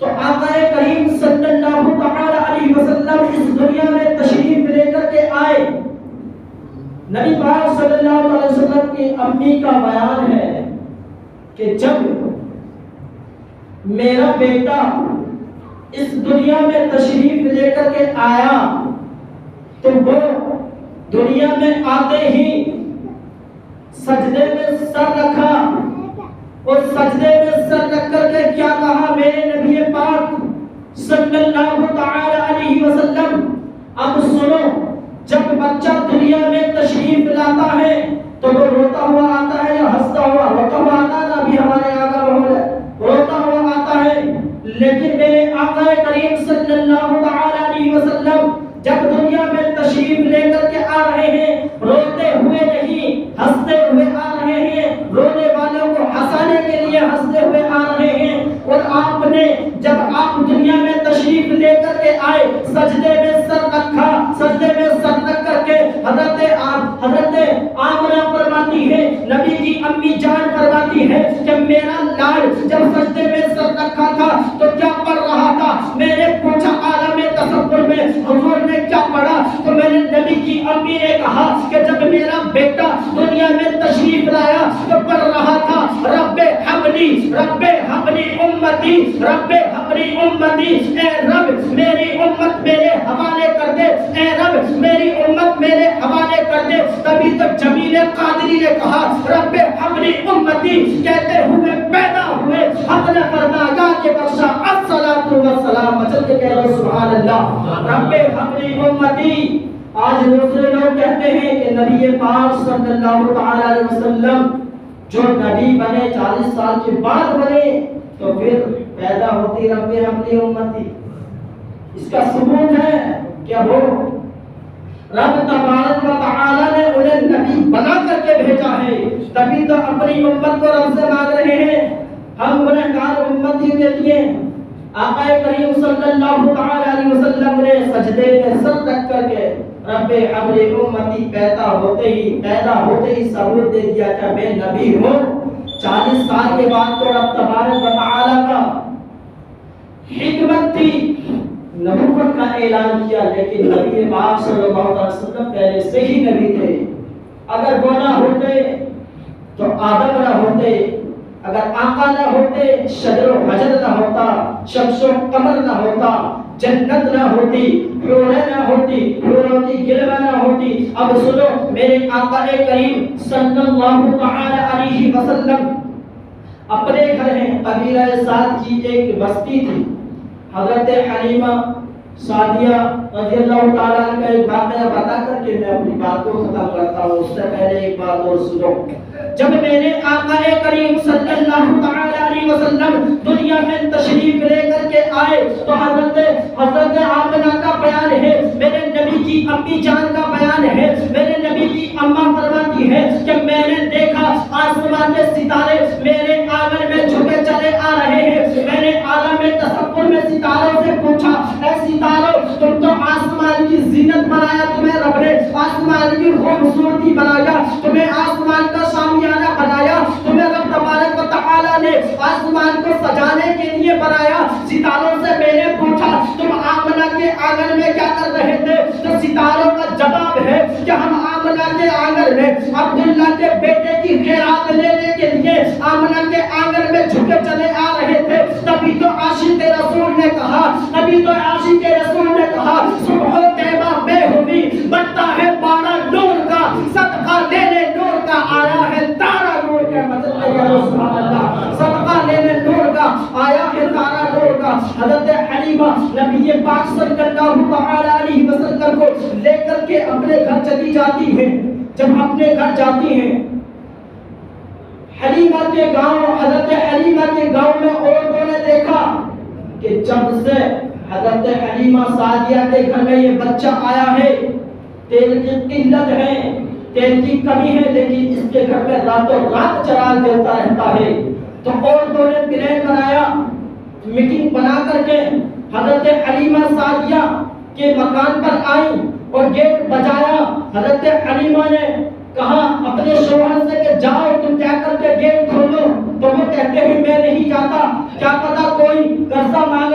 تو آقا کریم صلی اللہ تعالی علیہ وسلم اس دنیا میں تشریف لے کر کے آئے. نبی پاک صلی اللہ علیہ وسلم کی امی کا بیان ہے کہ جب میرا بیٹا اس دنیا میں تشریف لے کر کے آیا تو وہ دنیا میں آتے ہی سجدے میں سر رکھا اور سجدے میں سر رکھ کر کے کیا کہا میرے نبی پاک صلی اللہ تعالی علیہ وسلم، اب سنو، جب بچہ دنیا میں تشریف لاتا ہے تو وہ روتا ہوا آتا ہے یا ہنستا ہوا؟ روتا ہوا آتا ہے نا، ابھی ہمارے آقا محمد روتا ہوا آتا ہے. لیکن میرے آقا کریم صلی اللہ تعالی علیہ وسلم جب دنیا میں تشریف لے کر کے آ رہے ہیں روتے ہوئے نہیں، ہنستے ہوئے آ رہے ہیں، رونے والوں کو ہنسانے کے لیے ہنستے ہوئے آ رہے ہیں. اور آپ نے جب آپ دنیا میں تشریف لے کر کے آئے سجدے میں سر رکھا، سجدے میں سر رکھ کر کے حضرت آمنہ فرماتی ہے، نبی کی امی جان فرماتی ہے کہ میرا لاڈ جب سجدے میں سر رکھا تھا تو کیا پڑھ رہا تھا؟ میں نے پوچھا عالم تصور میں حضور نے کیا پڑھا؟ تو میرے نبی کی امی نے کہا کہ جب میرا بیٹا دنیا میں تشریف لایا تو پڑھ رہا تھا رب حبلی امتی، رب حبلی امتی، اے رب میری امت میرے حوالے کر دے، اے رب میری امت میرے حوالے کر دے. تبھی تو جمیل قادری نے کہا رب حبلی امتی کہتے ہوئے پیدا ہوئے، حق نے فرمایا کہ بخشا الصلاۃ والسلام، چل کے کہہ رہو سبحان اللہ، رب حبلی امتی. آج دوسرے لوگ کہتے ہیں کہ نبی پاک صلی اللہ تعالی علیہ وسلم جو نبی بنے 40 سال کے بعد بنے تو پھر پیدا ہوتی رب حبلی امتی. اس کا ثبوت ہے کہ وہ رب تبارک و تعالی نے انہیں نبی بنا کر کے بھیجا ہے، تبھی تو اپنی امت کو رب سے مانگ رہے ہیں. ہم گنہگار امتی کے لیے آقا کریم صلی اللہ تعالی علیہ وسلم نے سجدے میں سر رکھ کر کے رب حبلی امتی پیدا ہوتے ہی ثبوت دے دیا کہ میں نبی ہوں. 40 سال کے بعد تو رب تبارک و تعالی کا حکمت تھی، نبوت کا اعلان کیا، لیکن نبی پاک صلی اللہ علیہ وسلم پہلے سے ہی نبی تھے. اگر وہ نہ ہوتے تو آدم نہ ہوتے، اگر آقا نہ ہوتے شجر و حجر نہ ہوتا، شمس و قمر نہ ہوتا، جنت نہ ہوتی، حوریں نہ ہوتی، حوروں کی گلوہ نہ ہوتی. اب سنو، میرے آقا کریم صلی اللہ تعالی علیہ وسلم اپنے گھر ہیں، قبیلہ سعد کی ایک بستی تھی. حضرت حلیمہ سعدیہ رضی اللہ تعالیٰ عنہ کا ایک واقعہ بتا کر کے میں اپنی بات کو ختم کرتا ہوں. اس سے پہلے ایک بات اور سنو. جب میرے آقا کریم صلی اللہ تعالی علیہ وسلم دنیا میں تشریف لے کر کے آئے تو حضرت آمنہ کا بیان ہے، میرے نبی کی امی جان کا بیان ہے، میرے نبی کی اماں فرماتی ہے کہ میں نے دیکھا آسمان کے ستارے میرے آنگن میں جھکے چلے آ رہے ہیں. میں نے عالم تصور میں ستاروں سے پوچھا، اے ستاروں تم تو آسمان کی زینت بنایا، تمہیں رب نے آسمان کی خوبصورتی بنایا، تمہیں آسمان کا شامیانہ بنایا، تمہیں رب تبارک و تعالی نے آسمان کو سجانے کے لیے بنایا. ستاروں سے میں نے پوچھا تم آمنہ کے آنگن میں کیا کر رہے تھے؟ تو ستاروں کا جواب ہے کہ ہم آمنہ کے آنگن میں عبداللہ کے بیٹے کی خیرات لینے کے لیے آمنہ کے آنگن میں جھکے چلے آ رہے تھے. تبھی تو عاشق رسول نے کہا، صبح طیبہ میں ہوئی بنتا ہے باڑا نور کا، صدقہ لینے نور کا آیا ہے تارا نور کا. سبحان اللہ، صدقہ لینے نور کا آیا ہے تارا نور کا. حضرت حلیمہ نبی پاک صلی اللہ علیہ وسلم کو لے کر کے اپنے گھر چلی جاتی ہیں. جب اپنے گھر جاتی ہیں حلیمہ کے گاؤں، حضرت حلیمہ کے گاؤں میں عورتوں نے دیکھا کہ جب سے حضرت حلیمہ سعدیہ کے گھر میں یہ بچہ آیا ہے تیل کی قلت ہے، تیل کی کمی ہے، لیکن اس کے گھر میں راتوں رات چراغ جلتا رہتا ہے. تو عورتوں نے پلان بنایا، میٹنگ بنا کر کے حضرت حلیمہ سعدیہ کے مکان پر آئی اور گیٹ بجایا. حضرت حلیمہ نے کہا اپنے شوہر سے کہ جاؤ تم کیا کر کے گیٹ کھولو. تو وہ کہتے ہیں میں نہیں جاتا، کیا پتا کوئی قرضہ مانگ